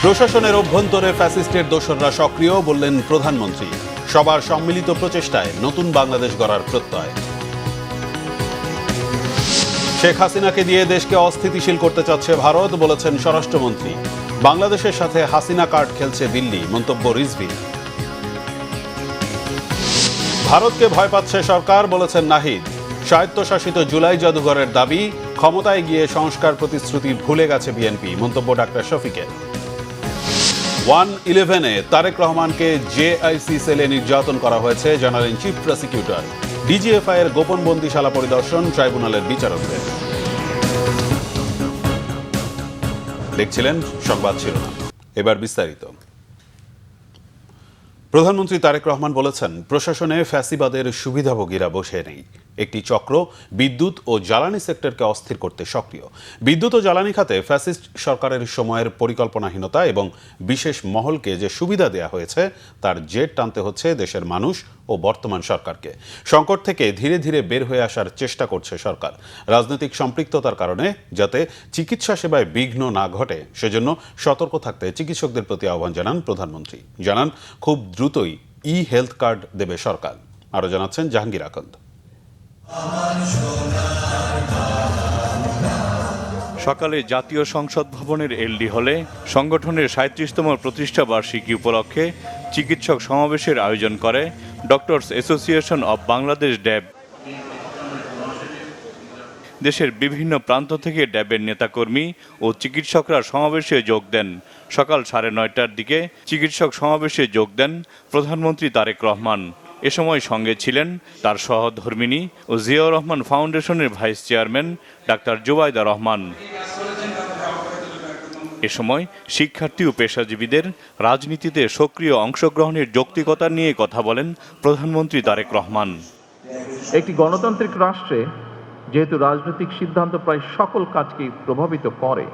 প্রশাসনের অভ্যন্তরে ফ্যাসিস্টের দোসররা সক্রিয়, বললেন প্রধানমন্ত্রী। সবার সম্মিলিত প্রচেষ্টায় নতুন বাংলাদেশ গড়ার প্রত্যয়। শেখ হাসিনাকে দিয়ে দেশকে অস্থিতিশীল করতে চাচ্ছে ভারত, বলেছেন স্বরাষ্ট্রমন্ত্রী। বাংলাদেশের সাথে হাসিনা কার্ড খেলছে দিল্লি, মন্তব্য রিজভীর। ভারতকে ভয় পাচ্ছে সরকার, বলেছেন নাহিদ। স্বায়ত্তশাসিত জুলাই জাদুঘরের দাবি, ক্ষমতায় গিয়ে সংস্কার প্রতিশ্রুতি ভুলে গেছে বিএনপি, মন্তব্য ডাক্তার শফিকের। 111-এ তারেক রহমানকে জেআইসি সেলে নির্যাতন করা হয়েছে, জানালেন চিফ প্রসিকিউটর। ডিজিএফআই এর গোপন বন্দিশালা পরিদর্শন ট্রাইব্যুনালের বিচারকদের। দেখছিলেন সংবাদ শিরোনাম, এবার বিস্তারিত। প্রধানমন্ত্রী তারেক রহমান বলেছেন, প্রশাসনে ফ্যাসিবাদের সুবিধাভোগীরা বসে নেই। একটি চক্র বিদ্যুৎ ও জ্বালানি সেক্টরকে অস্থির করতে সক্রিয়। বিদ্যুৎ ও জ্বালানি খাতে ফ্যাসিস্ট সরকারের সময়ের পরিকল্পনাহীনতা এবং বিশেষ মহলকে যে সুবিধা দেয়া হয়েছে তার জের টানতে হচ্ছে দেশের মানুষ ও বর্তমান সরকারকে। সংকট থেকে ধীরে ধীরে বের হয়ে আসার চেষ্টা করছে সরকার। রাজনৈতিক সম্পৃক্ততার কারণে যাতে চিকিৎসা সেবায় বিঘ্ন না ঘটে সেজন্য সতর্ক থাকতে চিকিৎসকদের প্রতি আহ্বান জানান প্রধানমন্ত্রী। জানান, খুব দ্রুতই হেলথ কার্ড দেবে সরকার। আরও জানাচ্ছেন জাহাঙ্গীর আকন্দ। সকালে জাতীয় সংসদ ভবনের এলডি হলে সংগঠনের ৩৭তম প্রতিষ্ঠা বার্ষিকী উপলক্ষে চিকিৎসক সমাবেশের আয়োজন করে ডক্টরস অ্যাসোসিয়েশন অব বাংলাদেশ ড্যাব। দেশের বিভিন্ন প্রান্ত থেকে ড্যাবের নেতাকর্মী ও চিকিৎসকরা সমাবেশে যোগ দেন। সকাল 9:30টার দিকে চিকিৎসক সমাবেশে যোগ দেন প্রধানমন্ত্রী তারেক রহমান। এ সময় সঙ্গে ছিলেন তার সহধর্মিণী ও জিয়াউর রহমান ফাউন্ডেশনের vice chairman doctor Zubaida Rahman. এ সময় শিক্ষার্থী ও পেশাজীবীদের রাজনীতিতে সক্রিয় অংশগ্রহণের যৌক্তিকতা নিয়ে কথা বলেন প্রধানমন্ত্রী তারেক রহমান। একটি গণতান্ত্রিক রাষ্ট্রে যেহেতু রাজনৈতিক সিদ্ধান্ত প্রায় সকল কাজকেই প্রভাবিত করে,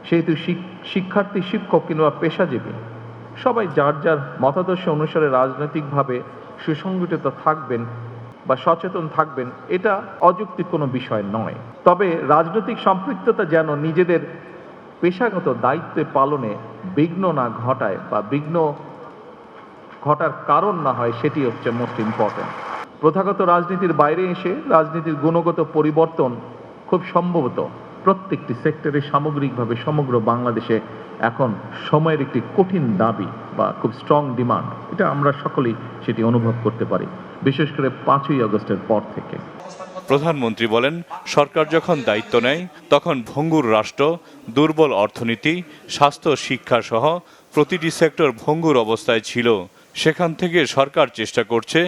সেহেতু শিক্ষার্থী, শিক্ষক কিংবা পেশাজীবী সবাই যার যার মতাদর্শ অনুসারে রাজনৈতিকভাবে সুসংগঠিত থাকবেন বা সচেতন থাকবেন, এটা অযৌক্তিক কোনো বিষয় নয়। তবে রাজনৈতিক সম্পৃক্ততা যেন নিজেদের পেশাগত দায়িত্ব পালনে বিঘ্ন না ঘটায় বা বিঘ্ন ঘটার কারণ না হয়, সেটি হচ্ছে মোস্ট ইম্পর্টেন্ট। প্রথাগত রাজনীতির বাইরে এসে রাজনীতির গুণগত পরিবর্তন খুব সম্ভবত প্রত্যেকটি সেক্টরে সামগ্রিকভাবে সমগ্র বাংলাদেশে এখন সময়ের একটি কঠিন দাবি বা খুব স্ট্রং ডিমান্ড। এটা আমরা সকলেই সেটি অনুভব করতে পারি, বিশেষ করে 5ই আগস্টের পর থেকে। প্রধানমন্ত্রী বলেন, সরকার যখন দায়িত্ব নেয় তখন ভঙ্গুর রাষ্ট্র, দুর্বল অর্থনীতি, স্বাস্থ্য, শিক্ষা সহ প্রতিটি সেক্টর ভঙ্গুর অবস্থায় ছিল। সেখান থেকে সরকার চেষ্টা করছে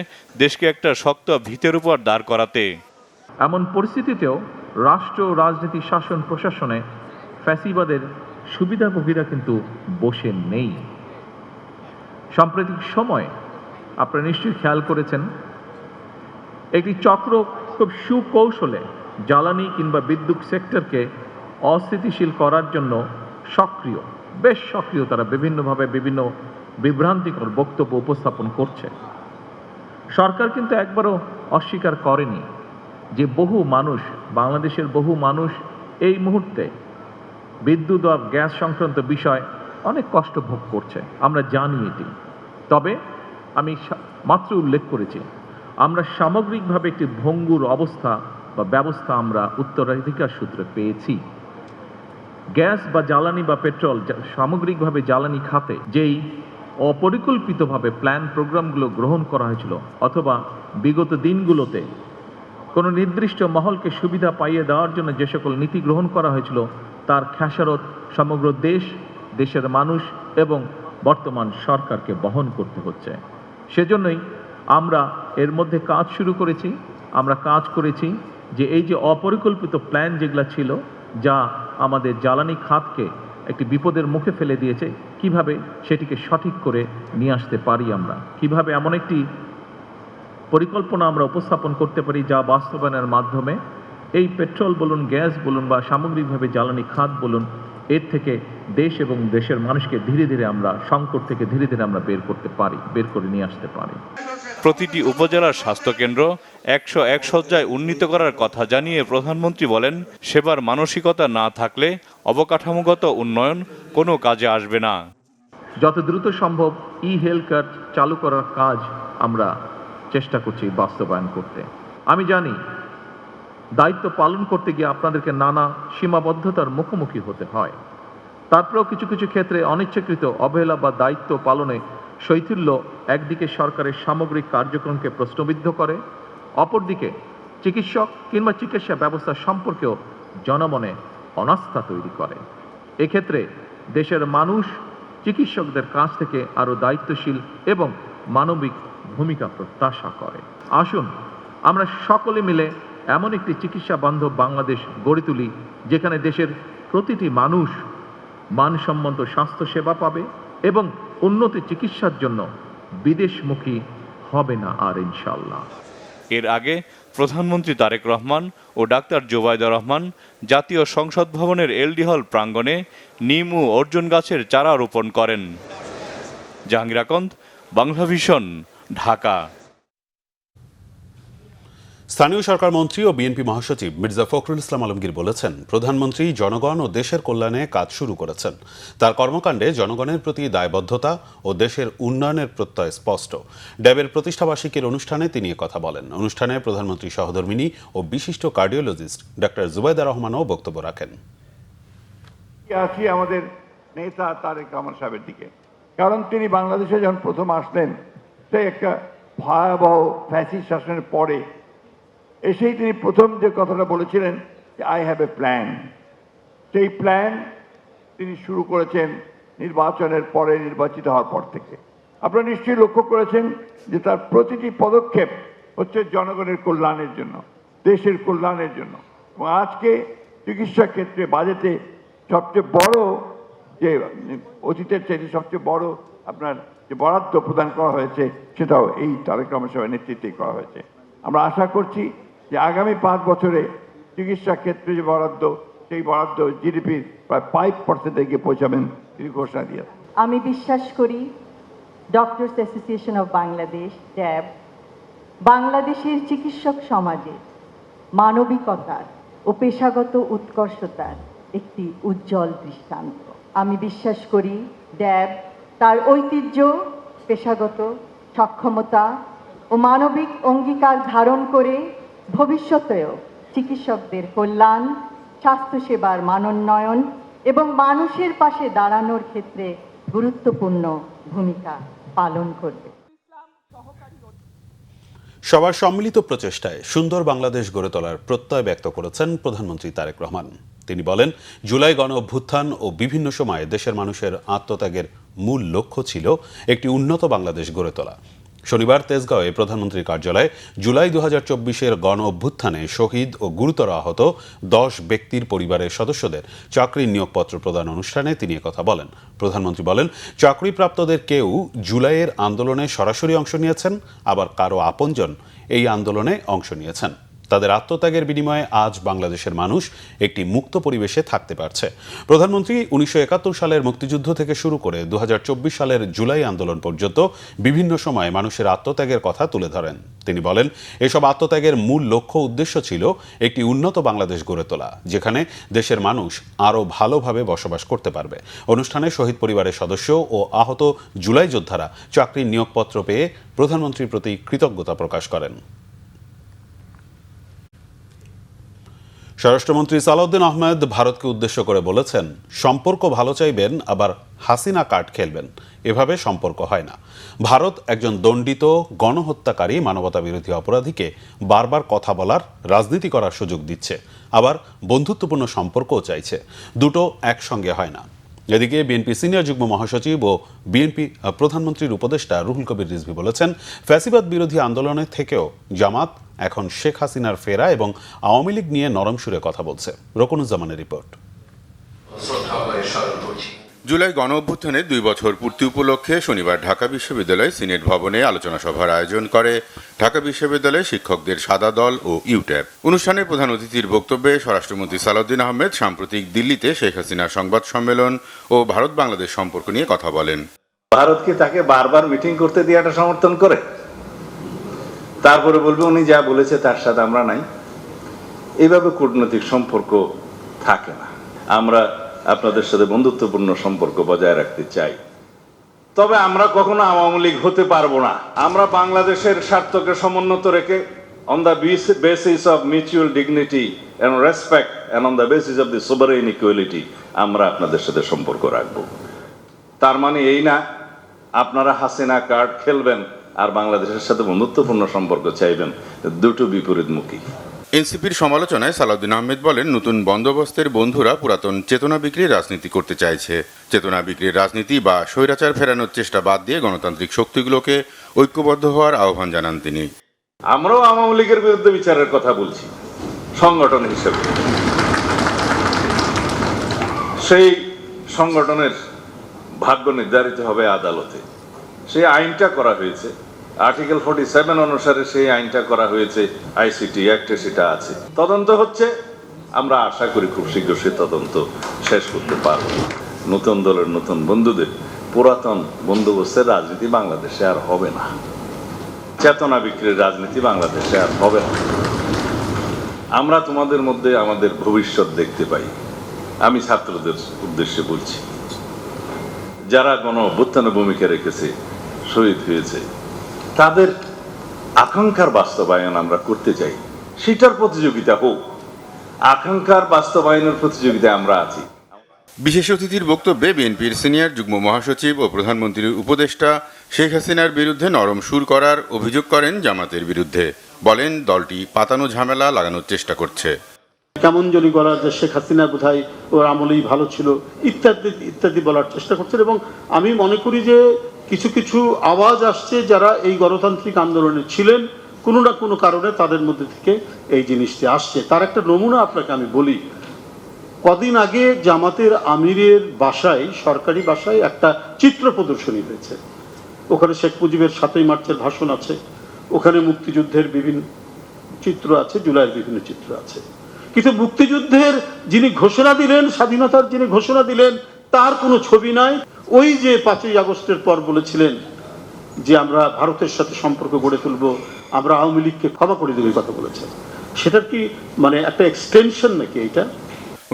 দেশকে একটা শক্ত ভিতের উপর দাঁড় করাতে। এমন পরিস্থিতিতেও রাষ্ট্র, রাজনীতি, শাসন, প্রশাসনে ফ্যাসিবাদের সুবিধাভোগীরা কিন্তু বসে নেই। সাম্প্রতিক সময়ে আপনারা নিশ্চয়ই খেয়াল করেছেন, একটি চক্র খুব সুকৌশলে জ্বালানি কিংবা বিদ্যুৎ সেক্টরকে অস্থিতিশীল করার জন্য সক্রিয়, বেশ সক্রিয়। তারা বিভিন্নভাবে বিভিন্ন বিভ্রান্তিকর বক্তব্য উপস্থাপন করছে। সরকার কিন্তু একবারও অস্বীকার করেনি যে বহু মানুষ, বাংলাদেশের বহু মানুষ এই মুহূর্তে বিদ্যুৎ ও গ্যাস সংক্রান্ত বিষয় অনেক কষ্ট ভোগ করছে, আমরা জানি এটি। তবে আমি মাত্র উল্লেখ করেছি, আমরা সামগ্রিকভাবে একটি ভঙ্গুর অবস্থা বা ব্যবস্থা আমরা উত্তরাধিকার সূত্রে পেয়েছি। গ্যাস বা জ্বালানি বা পেট্রোল, সামগ্রিকভাবে জ্বালানি খাতে যেই অপরিকল্পিতভাবে প্ল্যান প্রোগ্রামগুলো গ্রহণ করা হয়েছিল, অথবা বিগত দিনগুলোতে কোনো নির্দিষ্ট মহলকে সুবিধা পাইয়ে দেওয়ার জন্য যে সকল নীতি গ্রহণ করা হয়েছিল, তার খেসারত সমগ্র দেশ, দেশের মানুষ এবং বর্তমান সরকারকে বহন করতে হচ্ছে। সেজন্যই আমরা এর মধ্যে কাজ শুরু করেছি। আমরা কাজ করেছি যে এই যে অপরিকল্পিত প্ল্যান যেগুলো ছিল, যা আমাদের জ্বালানি খাতকে একটি বিপদের মুখে ফেলে দিয়েছে, কিভাবে সেটিকে সঠিক করে নিয়ে আসতে পারি, আমরা কিভাবে এমন একটি পরিকল্পনা আমরা উপস্থাপন করতে পারি যা বাস্তবায়নের মাধ্যমে এই পেট্রোল বলুন, গ্যাস বলুন বা সামগ্রিকভাবে জ্বালানি খাত বলুন, এর থেকে দেশ এবং দেশের মানুষকে ধীরে ধীরে আমরা সংকট থেকে ধীরে ধীরে আমরা বের করে নিয়ে আসতে পারি। প্রতিটি উপজেলার স্বাস্থ্যকেন্দ্র 101 শয্যায় উন্নীত করার কথা জানিয়ে প্রধানমন্ত্রী বলেন, সেবার মানসিকতা না থাকলে অবকাঠামোগত উন্নয়ন কোনো কাজে আসবে না। যত দ্রুত সম্ভব হেলথ কার্ড চালু করার কাজ আমরা চেষ্টা করছি বাস্তবায়ন করতে। আমি জানি দায়িত্ব পালন করতে গিয়ে আপনাদেরকে নানা সীমাবদ্ধতার মুখোমুখি হতে হয়। তারপরেও কিছু কিছু ক্ষেত্রে অনিচ্ছাকৃত অবহেলা বা দায়িত্ব পালনে শৈথিল্য একদিকে সরকারের সামগ্রিক কার্যক্রমকে প্রশ্নবিদ্ধ করে, অপরদিকে চিকিৎসক কিংবা চিকিৎসা ব্যবস্থা সম্পর্কেও জনমনে অনাস্থা তৈরি করে। এক্ষেত্রে দেশের মানুষ চিকিৎসকদের কাছ থেকে আরও দায়িত্বশীল এবং মানবিক ভূমিকা প্রত্যাশা করে। আসুন আমরা সকলে মিলে এমন একটি চিকিৎসা বান্ধব বাংলাদেশ গড়ে তুলি, যেখানে দেশের প্রতিটি মানুষ মানসম্মত স্বাস্থ্যসেবা পাবে এবং উন্নত চিকিৎসার জন্য বিদেশমুখী হবে না আর, ইনশাআল্লাহ। এর আগে প্রধানমন্ত্রী তারেক রহমান ও ডাক্তার জুবাইদা রহমান জাতীয় সংসদ ভবনের এলডি হল প্রাঙ্গণে নিম ও অর্জুন গাছের চারা রোপণ করেন। জাহাঙ্গীর আকন্দ, বাংলা ভিশন, ঢাকা। স্থানীয় সরকার মন্ত্রী ও বিএনপি মহাসচিব মির্জা ফখরুল ইসলাম আলমগীর বলেছেন, প্রধানমন্ত্রী জনগণ ও দেশের কল্যাণে কাজ শুরু করেছেন। তার কর্মকাণ্ডে জনগণের প্রতি দায়বদ্ধতা ও দেশের উন্নয়নের প্রত্যয় স্পষ্ট। ড্যাবের প্রতিষ্ঠাবার্ষিকীর অনুষ্ঠানে তিনি কথা বলেন। অনুষ্ঠানে প্রধানমন্ত্রী সহধর্মিণী ও বিশিষ্ট কার্ডিওলজিস্ট ডাক্তার জুবাইদা রহমানও বক্তব্য রাখেন। আছি আমাদের নেতা তারেক রহমান সাহেবের দিকে, কারণ তিনি বাংলাদেশে যখন প্রথম আসলেন, সে একটা ভয়াবহ ফ্যাসিস্ট শাসনের পরে এসেই তিনি প্রথম যে কথাটা বলেছিলেন যে আই হ্যাভ এ প্ল্যান। সেই প্ল্যান তিনি শুরু করেছেন নির্বাচনের পরে, নির্বাচিত হওয়ার পর থেকে। আপনারা নিশ্চয়ই লক্ষ্য করেছেন যে তার প্রতিটি পদক্ষেপ হচ্ছে জনগণের কল্যাণের জন্য, দেশের কল্যাণের জন্য। এবং আজকে চিকিৎসা ক্ষেত্রে বাজেটে সবচেয়ে বড় যে অতীতের চাইতে সবচেয়ে বড় আপনার যে বরাদ্দ প্রদান করা হয়েছে, সেটাও এই তারেক রহমান সাহেবের নেতৃত্বেই করা হয়েছে। আমরা আশা করছি যে আগামী 5 বছরে চিকিৎসা ক্ষেত্রে যে বরাদ্দ, সেই বরাদ্দ জিডিপির প্রায় 5% গিয়ে পৌঁছাবেন তিনি ঘোষণা দিয়েছেন। আমি বিশ্বাস করি ডক্টরস অ্যাসোসিয়েশন অফ বাংলাদেশ, ড্যাব, বাংলাদেশের চিকিৎসক সমাজে মানবিকতার ও পেশাগত উৎকর্ষতার একটি উজ্জ্বল দৃষ্টান্ত। আমি বিশ্বাস করি ড্যাব তার ঐতিহ্য, পেশাগত সক্ষমতা ও মানবিক অঙ্গীকার ধারণ করে ভবিষ্যতেও চিকিৎসকদের কল্যাণ, স্বাস্থ্যসেবার মানোন্নয়ন এবং মানুষের পাশে দাঁড়ানোর ক্ষেত্রে গুরুত্বপূর্ণ ভূমিকা পালন করবে। সবার সম্মিলিত প্রচেষ্টায় সুন্দর বাংলাদেশ গড়ে তোলার প্রত্যয় ব্যক্ত করেছেন প্রধানমন্ত্রী তারেক রহমান। তিনি বলেন, জুলাই গণ অভ্যুত্থান ও বিভিন্ন সময়ে দেশের মানুষের আত্মত্যাগের মূল লক্ষ্য ছিল একটি উন্নত বাংলাদেশ গড়ে তোলা। শনিবার তেজগাঁওয়ে প্রধানমন্ত্রীর কার্যালয়ে জুলাই 2024-এর গণ অভ্যুত্থানে শহীদ ও গুরুতর আহত 10 ব্যক্তির পরিবারের সদস্যদের চাকরির নিয়োগপত্র প্রদান অনুষ্ঠানে তিনি একথা বলেন। প্রধানমন্ত্রী বলেন, চাকরিপ্রাপ্তদের কেউ জুলাইয়ের আন্দোলনে সরাসরি অংশ নিয়েছেন, আবার কারো আপনজন এই আন্দোলনে অংশ নিয়েছেন। তাদের আত্মত্যাগের বিনিময়ে আজ বাংলাদেশের মানুষ একটি মুক্ত পরিবেশে থাকতে পারছে। প্রধানমন্ত্রী 1971 সালের মুক্তিযুদ্ধ থেকে শুরু করে 2024 সালের জুলাই আন্দোলন পর্যন্ত বিভিন্ন সময়ে মানুষের আত্মত্যাগের কথা তুলে ধরেন। তিনি বলেন, এসব আত্মত্যাগের মূল লক্ষ্য উদ্দেশ্য ছিল একটি উন্নত বাংলাদেশ গড়ে তোলা, যেখানে দেশের মানুষ আরও ভালোভাবে বসবাস করতে পারবে। অনুষ্ঠানে শহীদ পরিবারের সদস্য ও আহত জুলাই যোদ্ধারা চাকরির নিয়োগপত্র পেয়ে প্রধানমন্ত্রীর প্রতি কৃতজ্ঞতা প্রকাশ করেন। স্বরাষ্ট্রমন্ত্রী সালাউদ্দিন আহমেদ ভারতকে উদ্দেশ্য করে বলেছেন, সম্পর্ক ভালো চাইবেন আবার হাসিনা কার্ড খেলবেন, এভাবে সম্পর্ক হয় না। ভারত একজন দণ্ডিত গণহত্যাকারী মানবতা বিরোধী অপরাধীকে বারবার কথা বলার, রাজনীতি করার সুযোগ দিচ্ছে, আবার বন্ধুত্বপূর্ণ সম্পর্কও চাইছে। দুটো একসঙ্গে হয় না। এদিকে বিএনপি সিনিয়র যুগ্ম মহাসচিব ও বিএনপি প্রধানমন্ত্রীর উপদেষ্টা রুহুল কবির রিজভী বলেছেন, ফ্যাসিবাদ বিরোধী আন্দোলনের থেকেও জামাত এখন শেখ হাসিনার ফেরা এবং আওয়ামী লীগ নিয়ে নরম সুরে কথা বলছে। রকুনুজ্জামানের রিপোর্ট। জুলাই গণ অভ্যুত্থানের 2 বছর পূর্তি উপলক্ষে শনিবার ঢাকা বিশ্ববিদ্যালয় সিনেট ভবনে আলোচনা সভার আয়োজন করে ঢাকা বিশ্ববিদ্যালয়ের শিক্ষকদের সাদা দল ও ইউট্যাব। অনুষ্ঠানে প্রধান অতিথির বক্তব্যে স্বরাষ্ট্রমন্ত্রী সালাউদ্দিন আহমেদ সাম্প্রতিক দিল্লিতে শেখ হাসিনার সংবাদ সম্মেলন ও ভারত বাংলাদেশ সম্পর্ক নিয়ে কথা বলেন। ভারত কি তাকে বারবার মিটিং করতে দেওয়াটা সমর্থন করে? তারপরে বলবে উনি যা বলেছে তার সাথে আমরা নাই। এইভাবে কূটনৈতিক সম্পর্ক থাকে না। আমরা আপনাদের সাথে বন্ধুত্বপূর্ণ সম্পর্ক বজায় রাখতে চাই, তবে আমরা কখনো আওয়ামী লীগ হতে পারবো না। আমরা বাংলাদেশের স্বার্থকে সমুন্নত রেখে on the basis of mutual dignity and respect and on the basis of the sovereign equality আমরা আপনাদের সাথে সম্পর্ক রাখবো। তার মানে এই না আপনারা হাসিনা কার্ড খেলবেন আর বাংলাদেশের সাথে বন্ধুত্বপূর্ণ সম্পর্ক চাইবেন, দুটো বিপরীতমুখী। এনসিপির সমালোচনায় সালাউদ্দিন আহমেদ বলেন, নতুন বন্দোবস্তের বন্ধুরা পুরাতন চেতনা বিক্রির রাজনীতি করতে চাইছে। চেতনা বিক্রির রাজনীতি বা স্বৈরাচার ফেরানোর চেষ্টা বাদ দিয়ে গণতান্ত্রিক শক্তিগুলোকে ঐক্যবদ্ধ হওয়ার আহ্বান জানান তিনি। আমরাও আওয়ামী লীগের বিরুদ্ধে বিচারের কথা বলছি সংগঠন হিসেবে। সেই সংগঠনের ভাগ্য নির্ধারিত হবে আদালতে। সেই আইনটা করা হয়েছে আর্টিকেল 47 অনুসারে, সেই আইনটা করা হয়েছে আইসিটি অ্যাক্টে, সেটা আছে, তদন্ত হচ্ছে। আমরা আশা করি খুব শীঘ্র সে তদন্ত শেষ করতে পারব। নতুন দলের নতুন বন্ধুদের পুরাতন বন্দোবস্তের রাজনীতি বাংলাদেশে আর হবে না। চেতনা বিক্রির রাজনীতি বাংলাদেশে আর হবে না। আমরা তোমাদের মধ্যে আমাদের ভবিষ্যৎ দেখতে পাই। আমি ছাত্রদের উদ্দেশ্যে বলছি, যারা গণ অভ্যুত্থানে ভূমিকা রেখেছে, শহীদ হয়েছে, তাদের আকাঙ্ক্ষার বাস্তবায়ন আমরা করতে চাই। সেটার প্রতিযোগিতা হোক, আকাঙ্ক্ষার বাস্তবায়নের প্রতিযোগিতায় আমরা আছি। বিশেষ অতিথির বক্তব্যে বিএনপির সিনিয়র যুগ্ম মহাসচিব ও প্রধানমন্ত্রীর উপদেষ্টা শেখ হাসিনার বিরুদ্ধে নরম সুর করার অভিযোগ করেন জামাতের বিরুদ্ধে। বলেন, দলটি পাতানো ঝামেলা লাগানোর চেষ্টা করছে। কেমন জনি বলার যে শেখ হাসিনা বোধহয় ওর আমলেই ভালো ছিল ইত্যাদি ইত্যাদি বলার চেষ্টা করছেন। এবং আমি মনে করি যে কিছু কিছু আওয়াজ আসছে যারা এই গণতান্ত্রিক আন্দোলনে ছিলেন, কোনো না কোনো কারণে তাদের মধ্যে থেকে এই জিনিসটি আসছে। তার একটা নমুনা আপনাকে আমি বলি। কদিন আগে জামাতের আমিরের বাসায়, সরকারি বাসায় একটা চিত্র প্রদর্শনী হয়েছে। ওখানে শেখ মুজিবের 7ই মার্চের ভাষণ আছে, ওখানে মুক্তিযুদ্ধের বিভিন্ন চিত্র আছে, জুলাইয়ের বিভিন্ন চিত্র আছে। কিন্তু মুক্তিযুদ্ধের যিনি ঘোষণা দিলেন, স্বাধীনতার যিনি ঘোষণা দিলেন, তার কোনো ছবি নাই। ওই যে 5ই আগস্টের পর বলেছিলেন যে আমরা ভারতের সাথে সম্পর্ক গড়ে তুলব, আমরা আওয়ামী লীগকে ক্ষমা করে দেব, কথা বলেছেন। সেটার কি মানে একটা এক্সটেনশন নাকি এটা?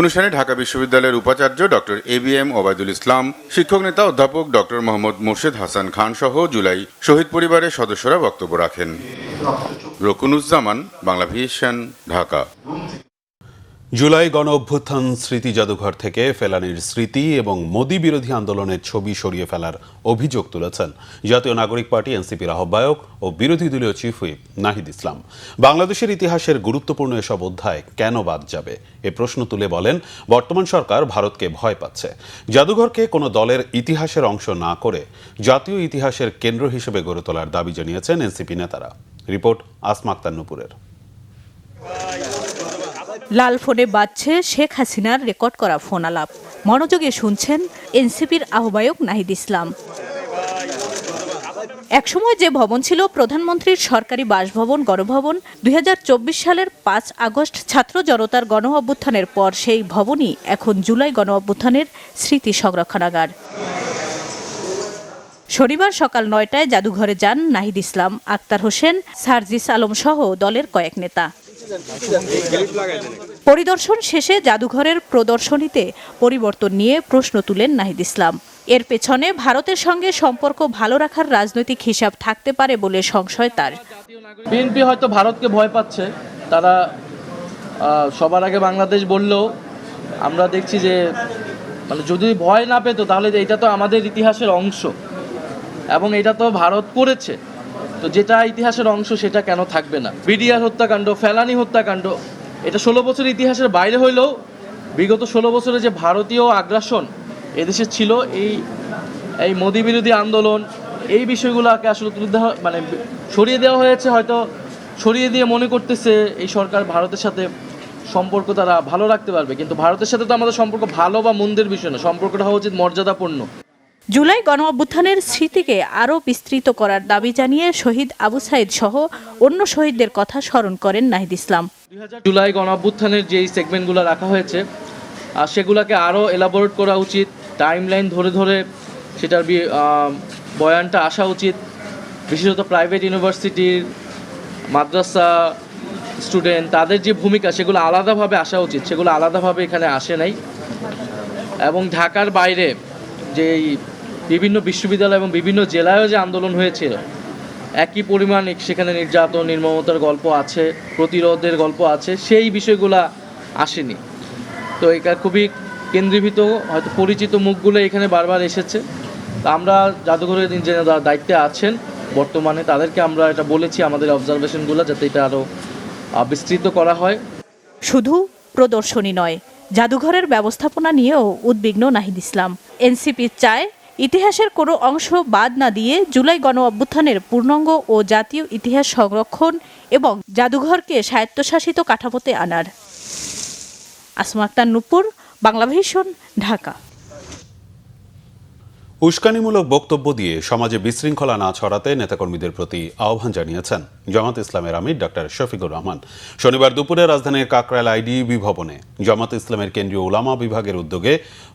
অনুষ্ঠানে ঢাকা বিশ্ববিদ্যালয়ের উপাচার্য ডক্টর ABM ওবায়দুল ইসলাম, শিক্ষক নেতা অধ্যাপক ডক্টর মোহাম্মদ মোর্শেদ হাসান খান সহ জুলাই শহীদ পরিবারের সদস্যরা বক্তব্য রাখেন। রকুনুজ্জামান, বাংলা ভিশন, ঢাকা। জুলাই গণ অভ্যুত্থান স্মৃতি জাদুঘর থেকে ফেলানির স্মৃতি এবং মোদি বিরোধী আন্দোলনের ছবি সরিয়ে ফেলার অভিযোগ তুলেছেন জাতীয় নাগরিক পার্টি এনসিপির আহ্বায়ক ও বিরোধী দলীয় চিফ হুইপ নাহিদ ইসলাম। বাংলাদেশের ইতিহাসের গুরুত্বপূর্ণ এসব অধ্যায় কেন বাদ যাবে এ প্রশ্ন তুলে বলেন, বর্তমান সরকার ভারতকে ভয় পাচ্ছে। জাদুঘরকে কোনো দলের ইতিহাসের অংশ না করে জাতীয় ইতিহাসের কেন্দ্র হিসেবে গড়ে তোলার দাবি জানিয়েছেন এনসিপি নেতারা। রিপোর্ট আসমা আক্তার নূপুরের। লাল ফোনে বাজছে শেখ হাসিনার রেকর্ড করা ফোন আলাপ। মনোযোগে শুনছেন এনসিপির আহ্বায়ক নাহিদ ইসলাম। একসময় যে ভবন ছিল প্রধানমন্ত্রীর সরকারি বাসভবন, গণভবন, 2024 সালের 5 আগস্ট ছাত্র জনতার গণ অভ্যুত্থানের পর সেই ভবনই এখন জুলাই গণ অভ্যুত্থানের স্মৃতি সংরক্ষণাগার। শনিবার সকাল 9টায় জাদুঘরে যান নাহিদ ইসলাম, আক্তার হোসেন, সার্জিস আলম সহ দলের কয়েক নেতা। পরিদর্শন শেষে জাদুঘরের প্রদর্শনীতে পরিবর্তন নিয়ে প্রশ্ন তুলেন নাহিদ ইসলাম। এর পেছনে ভারতের সঙ্গে সম্পর্ক ভালো রাখার রাজনৈতিক হিসাব থাকতে পারে বলে সংশয় তার। বিএনপি হয়তো ভারতকে ভয় পাচ্ছে। তারা সবার আগে বাংলাদেশ বললেও আমরা দেখছি যে মানে যদি ভয় না পেত তাহলে এটা তো আমাদের ইতিহাসের অংশ এবং এটা তো ভারত করেছে, তো যেটা ইতিহাসের অংশ সেটা কেন থাকবে না? বিডিআর হত্যাকাণ্ড, ফেলানি হত্যাকাণ্ড, এটা 16 বছর ইতিহাসের বাইরে হইলেও বিগত 16 বছরে যে ভারতীয় আগ্রাসন এদেশে ছিল, এই মোদি বিরোধী আন্দোলন, এই বিষয়গুলোকে আসলে তুলে দেওয়া মানে সরিয়ে দেওয়া হয়েছে। হয়তো সরিয়ে দিয়ে মনে করতেছে এই সরকার ভারতের সাথে সম্পর্ক তারা ভালো রাখতে পারবে, কিন্তু ভারতের সাথে তো আমাদের সম্পর্ক ভালো বা মন্দের বিষয় না, সম্পর্কটা হওয়া উচিত মর্যাদাপূর্ণ। জুলাই গণ অভ্যুত্থানের স্মৃতিকে আরও বিস্তৃত করার দাবি জানিয়ে শহীদ আবু সাইদ সহ অন্য শহীদদের কথা স্মরণ করেন নাহিদ ইসলাম। জুলাই গণ অভ্যুত্থানের যেই সেগমেন্টগুলো রাখা হয়েছে সেগুলোকে আরও এলাবোরেট করা উচিত, টাইমলাইন ধরে ধরে সেটার বয়ানটা আসা উচিত। বিশেষত প্রাইভেট ইউনিভার্সিটির মাদ্রাসা স্টুডেন্ট তাদের যে ভূমিকা সেগুলো আলাদাভাবে আসা উচিত, সেগুলো আলাদাভাবে এখানে আসে নাই। এবং ঢাকার বাইরে যে বিভিন্ন বিশ্ববিদ্যালয় এবং বিভিন্ন জেলায়ও যে আন্দোলন হয়েছিল, একই পরিমাণ সেখানে নির্যাতন নির্মমতার গল্প আছে, প্রতিরোধের গল্প আছে, সেই বিষয়গুলো আসেনি। তো এটা খুবই কেন্দ্রীভূত, হয়তো পরিচিত মুখগুলো এখানে বারবার এসেছে। তা আমরা জাদুঘরের যে দায়িত্বে আছেন বর্তমানে তাদেরকে আমরা এটা বলেছি আমাদের অবজারভেশনগুলো যাতে এটা আরও বিস্তৃত করা হয়। শুধু প্রদর্শনী নয়, জাদুঘরের ব্যবস্থাপনা নিয়েও উদ্বিগ্ন নাহিদ ইসলাম। এনসিপি চায় ইতিহাসের কোনো অংশ বাদ না দিয়ে জুলাই গণ অভ্যুত্থানের পূর্ণাঙ্গ ও জাতীয় ইতিহাস সংরক্ষণ এবং জাদুঘরকে স্বায়ত্তশাসিত কাঠামোতে আনার। আসমা আক্তার নূপুর, বাংলাভিশন, ঢাকা। উস্কানিমূলক বক্তব্য দিয়ে সমাজে বিশৃঙ্খলা না ছড়াতে নেতাকর্মীদের প্রতি আহ্বান জানিয়েছেন জামাত ইসলামের আমির ডক্টর শফিকুর রহমান। শনিবার দুপুরে রাজধানীর কাকরাইল আইডিবি ভবনে জামাত ইসলামের কেন্দ্রীয় উলামা বিভাগের উদ্যোগে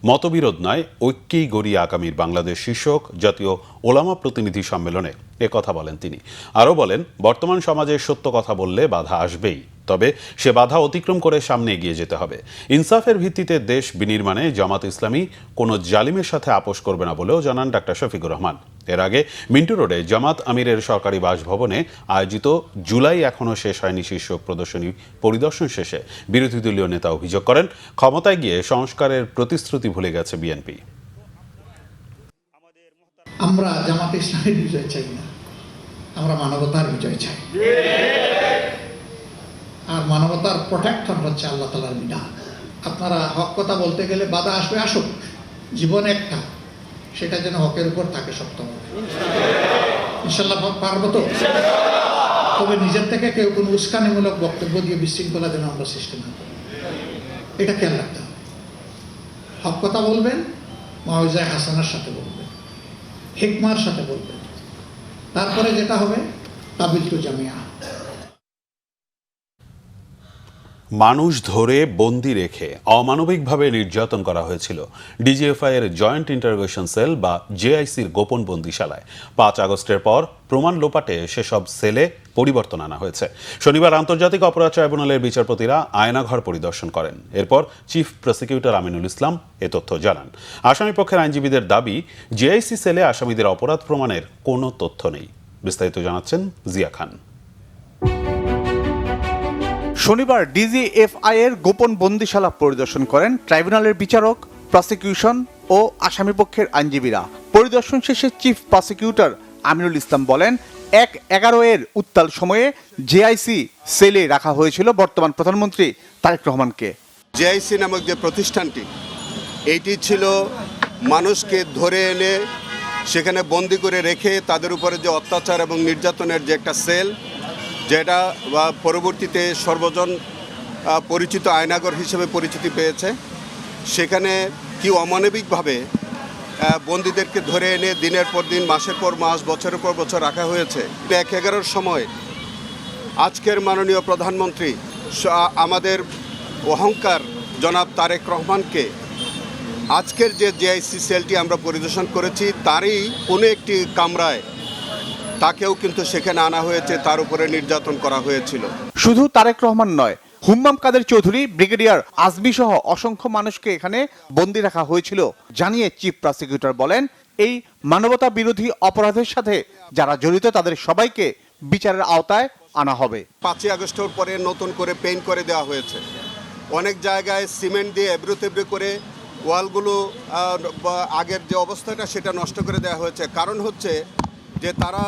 মতবিরোধ নয়, ঐক্যেই গড়িয়ে আগামীর বাংলাদেশ শীর্ষক জাতীয় ওলামা প্রতিনিধি সম্মেলনে কথা বলেন তিনি। আরও বলেন, বর্তমান সমাজে সত্য কথা বললে বাধা আসবেই, তবে সে বাধা অতিক্রম করে সামনে এগিয়ে যেতে হবে। ইনসাফের ভিত্তিতে দেশ বিনির্মাণে জামাত ইসলামী কোনো জালিমের সাথে আপোষ করবে না বলেও জানান ডক্টর শফিকুর রহমান। এর আগে মিন্টু রোডে জামাত আমিরের সরকারি বাসভবনে আয়োজিত জুলাই এখনও শেষ হয়নি শীর্ষক প্রদর্শনী পরিদর্শন শেষে বিরোধী দলীয় নেতা অভিযোগ করেন, ক্ষমতায় গিয়ে সংস্কারের প্রতিশ্রুতি ভুলে গেছে বিএনপি। আমরা জামাত ইসলামের বিজয় চাই না, আমরা মানবতার বিজয় চাই। আর মানবতার প্রোটেক্টর হচ্ছে আল্লাহ তাআলার বিধান। আপনারা হক কথা বলতে গেলে বাধা আসবে, আসুক, জীবন একটা, সেটা যেন হকের উপর থাকে শক্তভাবে। ইনশাল্লাহ পারবো তো। তবে নিজের থেকে কেউ কোনো উস্কানিমূলক বক্তব্য দিয়ে বিশৃঙ্খলা যেন আমরা সৃষ্টি না করি, এটা খেয়াল রাখতে হবে। হক কথা বলবেন, মাউইজায়ে হাসানার সাথে বলবেন, হিকমার সাথে বলবেন, তারপরে যেটা হবে তাবিলতু জামিয়া। মানুষ ধরে বন্দি রেখে অমানবিকভাবে নির্যাতন করা হয়েছিল ডিজিএফআই এর জয়েন্ট ইন্টারোগেশন সেল বা জেআইসির গোপন বন্দিশালায়। 5 আগস্টের পর প্রমাণ লোপাটে সেসব সেলে পরিবর্তন আনা হয়েছে। শনিবার আন্তর্জাতিক অপরাধ ট্রাইব্যুনালের বিচারপতিরা আয়নাঘর পরিদর্শন করেন। এরপর চিফ প্রসিকিউটর আমিনুল ইসলাম এ তথ্য জানান। আসামি পক্ষের আইনজীবীদের দাবি, জেআইসি সেলে আসামিদের অপরাধ প্রমাণের কোনো তথ্য নেই। বিস্তারিত জানাচ্ছেন জিয়া খান। শনিবার ডিজিএফআই এর গোপন বন্দিশালা পরিদর্শন করেন ট্রাইব্যুনালের বিচারক, প্রসিকিউশন ও আসামিপক্ষের আইনজীবীরা। পরিদর্শন শেষে চিফ প্রসিকিউটর আমিনুল ইসলাম বলেন, 1/11 এর উত্তাল সময়ে জেআইসি সেলে রাখা হয়েছিল বর্তমান প্রধানমন্ত্রী তারেক রহমানকে। জেআইসি নামক যে প্রতিষ্ঠানটি, এইটি ছিল মানুষকে ধরে এনে সেখানে বন্দি করে রেখে তাদের উপরে যে অত্যাচার এবং নির্যাতনের যে একটা সেল, যেটা পরবর্তীতে সর্বজন পরিচিত আয়নাঘর হিসেবে পরিচিতি পেয়েছে। সেখানে কি অমানবিকভাবে বন্দীদেরকে ধরে এনে দিনের পর দিন, মাসের পর মাস, বছরের পর বছর রাখা হয়েছে। 1/11 সময় আজকের মাননীয় প্রধানমন্ত্রী আমাদের অহংকার জনাব তারেক রহমানকে আজকের যে জেআইসি সেলটি আমরা পরিদর্শন করেছি তারই কোনো একটি কামরায় তাকেও কিন্তু সেখানে আনা হয়েছে, তার উপরে নির্যাতন করা হয়েছিল। শুধু তারেক রহমান নয়, হুম্মাম কাদের চৌধুরী, ব্রিগেডিয়ার আজমি সহ অসংখ্য মানুষকে এখানে বন্দী রাখা হয়েছিল জানিয়ে চিফ প্রসিকিউটর বলেন, এই মানবতা বিরোধী অপরাধের সাথে যারা জড়িত তাদের সবাইকে বিচারের আওতায় আনা হবে। 5 আগস্টের পরে নতুন করে পেইন্ট করে দেওয়া হয়েছে। অনেক জায়গায় সিমেন্ট দিয়ে এবড়ো তেবড়ো করে ওয়ালগুলো আগের যে অবস্থাটা সেটা নষ্ট করে দেওয়া হয়েছে। কারণ হচ্ছে যে তারা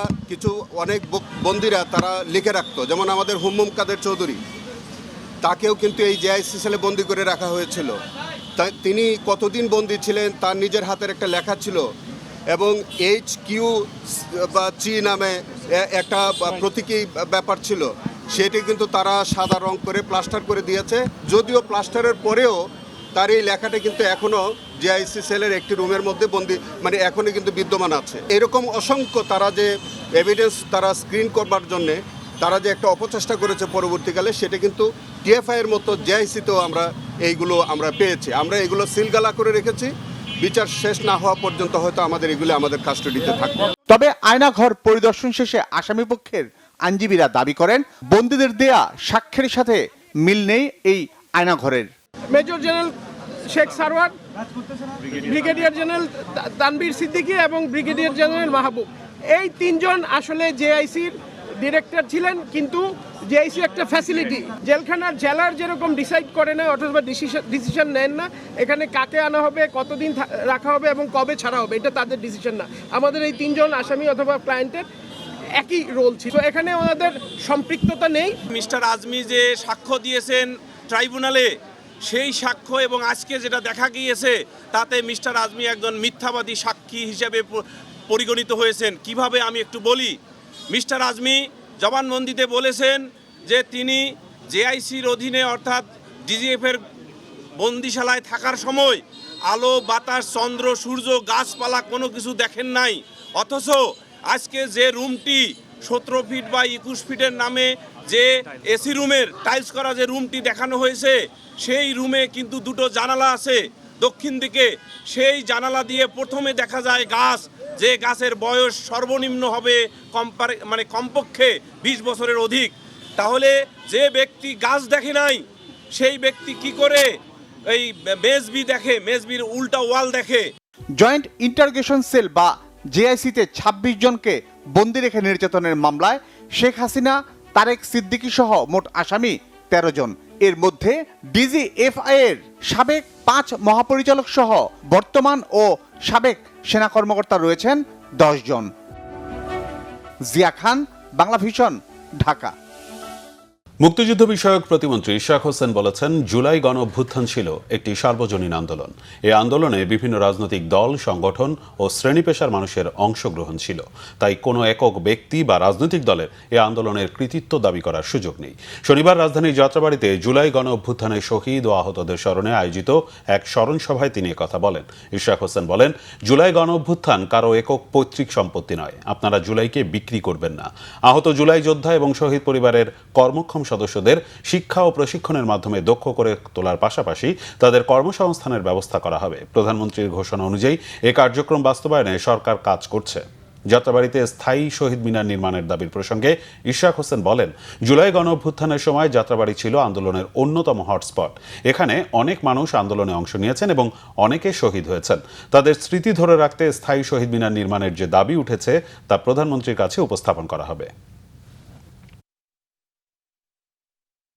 অনেক বন্দিরা তারা লিখে রাখতো, যেমন আমাদের হুম্মাম কাদের চৌধুরী, তাকেও কিন্তু এই জেআইসি সেলে বন্দি করে রাখা হয়েছিল। তাই তিনি কতদিন বন্দি ছিলেন তার নিজের হাতের একটা লেখা ছিল, এবং HQ বা চি নামে একটা প্রতীকী ব্যাপার ছিল, সেটি কিন্তু তারা সাদা রং করে প্লাস্টার করে দিয়েছে। যদিও প্লাস্টারের পরেও তার এই লেখাটা কিন্তু এখনও জেআইসি সেলের একটি রুমের মধ্যে বন্দি, মানে এখনই কিন্তু বিদ্যমান আছে। এরকম অসংখ্য তারা যে এভিডেন্স তারা স্ক্রিন করবার জন্যে তারা যে একটা অপচেষ্টা করেছে পরবর্তীকালে, সেটা কিন্তু টিএফআইয়ের মতো জেআইসিতেও এইগুলো আমরা পেয়েছি। আমরা এগুলো সিলগালা করে রেখেছি, বিচার শেষ না হওয়া পর্যন্ত হয়তো এগুলো আমাদের কাস্টডিতে থাকবে। তবে আয়নাঘর পরিদর্শন শেষে আসামিপক্ষের আইনজীবীরা দাবি করেন বন্দীদের দেয়া সাক্ষ্যের সাথে মিল নেই এই আয়নাঘরের। Major general Sheikh Sarwar, brigadier general Tanvir Siddiqui এবং ব্রিগেডিয়ার জেনারেল মাহবুব, এই তিনজন আসলে জেআইসির ডিরেক্টর ছিলেন, কিন্তু জেআইসি একটা ফ্যাসিলিটি, জেলখানার জেলার যেরকম ডিসাইড করে না অথবা ডিসিশন নেন না এখানে কাকে আনা হবে, কতদিন রাখা হবে এবং কবে ছাড়া হবে, এটা তাদের ডিসিশন না। আমাদের এই তিনজন আসামি অথবা ক্লায়েন্টের একই রোল ছিল, এখানে ওনাদের সম্পৃক্ততা নেই। মিস্টার আজমি যে সাক্ষ্য দিয়েছেন ট্রাইব্যুনালে, সেই সাক্ষ্য এবং আজকে যেটা দেখা গিয়েছে তাতে মিস্টার আজমি একজন মিথ্যাবাদী সাক্ষী হিসেবে পরিগণিত হয়েছেন। কিভাবে আমি একটু বলি। মিস্টার আজমি জবানবন্দিতে বলেছেন যে তিনি জেআইসির অধীনে অর্থাৎ ডিজিএফের বন্দিশালায় থাকার সময় আলো, বাতাস, চন্দ্র, সূর্য, গাছপালা কোনো কিছু দেখেন নাই। অথচ আজকে যে রুমটি 17 ফিট বা 21 ফিটের নামে যে এসি রুমের টাইলস করা যে রুমটি দেখানো হয়েছে, সেই রুমে কিন্তু দুটো জানালা আছে দক্ষিণ দিকে। সেই জানালা দিয়ে প্রথমে দেখা যায় গাছ, যে গাছের বয়স সর্বনিম্ন হবে কমপক্ষে 20 বছরের অধিক। তাহলে যে ব্যক্তি গাছ দেখে নাই সেই ব্যক্তি কি করে এই মেজবি দেখে, মেজবির উল্টা ওয়াল দেখে? জয়েন্ট ইন্টারোগেশন সেল বা জেআইসিতে 26 জনকে বন্দি রেখে নির্যাতনের মামলায় শেখ হাসিনা, তারেক সিদ্দিকী সহ মোট আসামি 13 জন। এর মধ্যে ডিজিএফআই এর সাবেক 5 মহাপরিচালক সহ বর্তমান ও সাবেক সেনা কর্মকর্তা রয়েছেন 10 জন। জিয়া খান, বাংলা ভিশন, ঢাকা। মুক্তিযুদ্ধ বিষয়ক প্রতিমন্ত্রী ইশরাক হোসেন বলেছেন, জুলাই গণ অভ্যুত্থান ছিল একটি সার্বজনীন আন্দোলন। এই আন্দোলনে বিভিন্ন রাজনৈতিক দল, সংগঠন ও শ্রেণী পেশার মানুষের অংশগ্রহণ ছিল। তাই কোনো একক ব্যক্তি বা রাজনৈতিক দলের এই আন্দোলনের কৃতিত্ব দাবি করার সুযোগ নেই। শনিবার রাজধানীর যাত্রাবাড়িতে জুলাই গণ অভ্যুত্থানের শহীদ ও আহতদের স্মরণে আয়োজিত এক স্মরণ সভায় তিনি কথা বলেন। ইশরাক হোসেন বলেন, জুলাই গণ অভ্যুত্থান কারো একক পৈতৃক সম্পত্তি নয়। আপনারা জুলাইকে বিক্রি করবেন না। আহত জুলাই যোদ্ধা এবং শহীদ পরিবারের কর্মক্ষম সদস্যদের শিক্ষা ও প্রশিক্ষণের মাধ্যমে দক্ষ করে তোলার পাশাপাশি তাদের কর্মসংস্থানের ব্যবস্থা করা হবে। প্রধানমন্ত্রীর ঘোষণা অনুযায়ী এই কার্যক্রম বাস্তবায়নে সরকার কাজ করছে। যাত্রাবাড়িতে স্থায়ী শহীদ মিনার নির্মাণের দাবির প্রসঙ্গে ইশরাক হোসেন বলেন, জুলাই গণ অভ্যুত্থানের সময় যাত্রাবাড়ি ছিল আন্দোলনের অন্যতম হটস্পট। এখানে অনেক মানুষ আন্দোলনে অংশ নিয়েছেন এবং অনেকে শহীদ হয়েছেন। তাদের স্মৃতি ধরে রাখতে স্থায়ী শহীদ মিনার নির্মাণের যে দাবি উঠেছে তা প্রধানমন্ত্রীর কাছে উপস্থাপন করা হবে।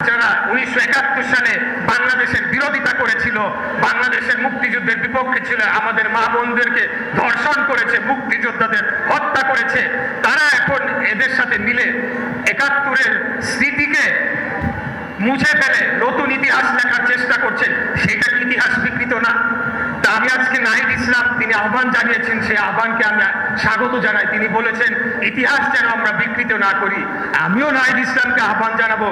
যারা 1971 সালে বাংলাদেশের বিরোধিতা করেছিল, বাংলাদেশের মুক্তিযুদ্ধের বিপক্ষে ছিল, আমাদের মা বোনদেরকে ধর্ষণ করেছে, মুক্তিযোদ্ধাদের হত্যা করেছে, তারা এখন এদের সাথে মিলে 71-এর স্মৃতিকে মুছে ফেলে নতুন ইতিহাস লেখার চেষ্টা করছেন। সেটা ইতিহাস বিকৃত না? তা আমি আজকে নাহিদ ইসলাম তিনি আহ্বান জানিয়েছেন, সেই আহ্বানকে আমরা স্বাগত জানাই। তিনি বলেছেন ইতিহাস যেন আমরা বিকৃত না করি। আমিও নাহিদ ইসলামকে আহ্বান জানাবো,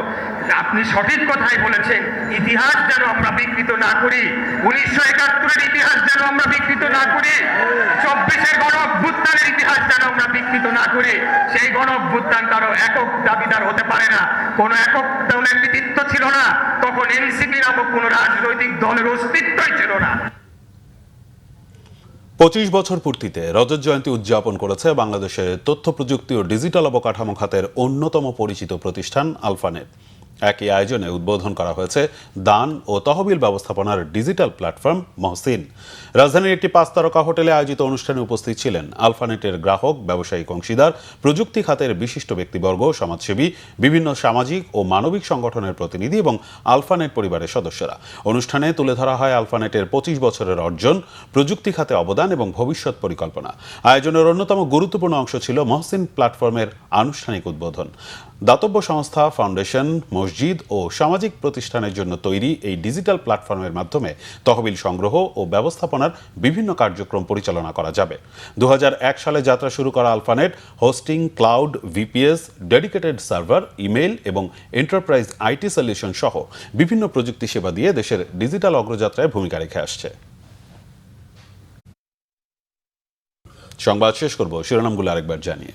আপনি সঠিক কথাই বলেছেন, ইতিহাস যেন আমরা বিকৃত না করি। 1971-এর ইতিহাস যেন আমরা বিকৃত না করি। 24-এর গণ অভ্যুত্থানের ইতিহাস যেন আমরা বিকৃত না করি। সেই গণ অভ্যুত্থান কারো একক দাবিদার হতে পারে না। কোনো একক দলের কৃতিত্ব ছিল না, তখন এনসিপি নামক কোনো রাজনৈতিক দলের অস্তিত্বই ছিল না। 25 বছর পূর্তিতে রজত জয়ন্তী উদযাপন করেছে বাংলাদেশের তথ্য প্রযুক্তি ও ডিজিটাল অবকাঠামো খাতের অন্যতম পরিচিত প্রতিষ্ঠান আলফানেট। একই আয়োজনে উদ্বোধন করা হয়েছে দান ও তহবিল ব্যবস্থাপনার ডিজিটাল প্ল্যাটফর্ম মহসিন। রাজধানীর একটি 5 তারকা হোটেলে আয়োজিত অনুষ্ঠানে উপস্থিত ছিলেন আলফানেটের গ্রাহক, ব্যবসায়িক অংশীদার, প্রযুক্তি খাতের বিশিষ্ট ব্যক্তিবর্গ, সমাজসেবী, বিভিন্ন সামাজিক ও মানবিক সংগঠনের প্রতিনিধি এবং আলফানেট পরিবারের সদস্যরা। অনুষ্ঠানে তুলে ধরা হয় আলফানেটের 25 বছরের অর্জন, প্রযুক্তি খাতে অবদান এবং ভবিষ্যৎ পরিকল্পনা। আয়োজনের অন্যতম গুরুত্বপূর্ণ অংশ ছিল মহসিন প্ল্যাটফর্মের আনুষ্ঠানিক উদ্বোধন। দাতব্য সংস্থা, ফাউন্ডেশন, মসজিদ ও সামাজিক প্রতিষ্ঠানের জন্য তৈরি এই ডিজিটাল প্ল্যাটফর্মের মাধ্যমে তহবিল সংগ্রহ ও ব্যবস্থাপনার বিভিন্ন কার্যক্রম পরিচালনা করা যাবে। 2001 সালে যাত্রা শুরু করা Alphanet hosting, cloud, VPS, dedicated server, email এবং এন্টারপ্রাইজ আইটি সলিউশন সহ বিভিন্ন প্রযুক্তি সেবা দিয়ে দেশের ডিজিটাল অগ্রযাত্রায় ভূমিকা রেখে আসছে। সংবাদ শেষ করব শিরোনামগুলো আরেকবার জানিয়ে।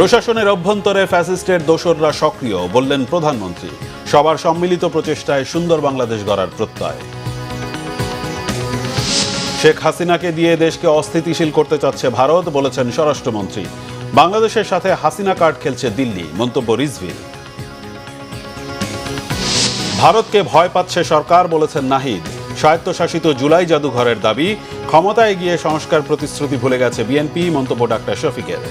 প্রশাসনের অভ্যন্তরে ফ্যাসিস্টের দোসররা সক্রিয়, বললেন প্রধানমন্ত্রী। সবার সম্মিলিত প্রচেষ্টায় সুন্দর বাংলাদেশ গড়ার প্রত্যয়। শেখ হাসিনাকে দিয়ে দেশকে অস্থিতিশীল করতে চাচ্ছে ভারত, বলেছেন স্বরাষ্ট্রমন্ত্রী। বাংলাদেশের সাথে হাসিনা কার্ড খেলছে দিল্লি, মন্তব্য রিজভির। ভারতকে ভয় পাচ্ছে সরকার, বলেছেন নাহিদ। স্বায়ত্তশাসিত জুলাই জাদুঘরের দাবি, ক্ষমতায় গিয়ে সংস্কার প্রতিশ্রুতি ভুলে গেছে বিএনপি, মন্তব্য ডাক্তার শফিকের।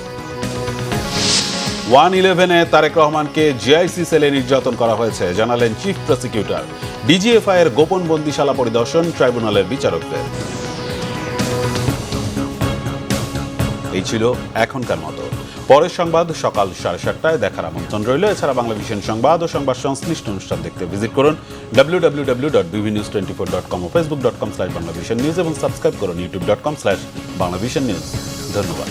111-এ তারেক রহমানকে জিআইসি সেলে নির্যাতন করা হয়েছে, জানালেন চিফ প্রসিকিউটর। ডিজিএফআই এর গোপন বন্দিশালা পরিদর্শন ট্রাইব্যুনালের বিচারকদের। এই ছিল এখনকার মতো। পরের সংবাদ সকাল 7:30টায় দেখার আমন্ত্রণ রইল। এছাড়া বাংলা ভিশন সংবাদ ও সংবাদ সংশ্লিষ্ট অনুষ্ঠান দেখতে ভিজিট করুন www.bbnews24.com ও facebook.com/banglavisionnews এবং সাবস্ক্রাইব করুন youtube.com/banglavisionnews। ধন্যবাদ।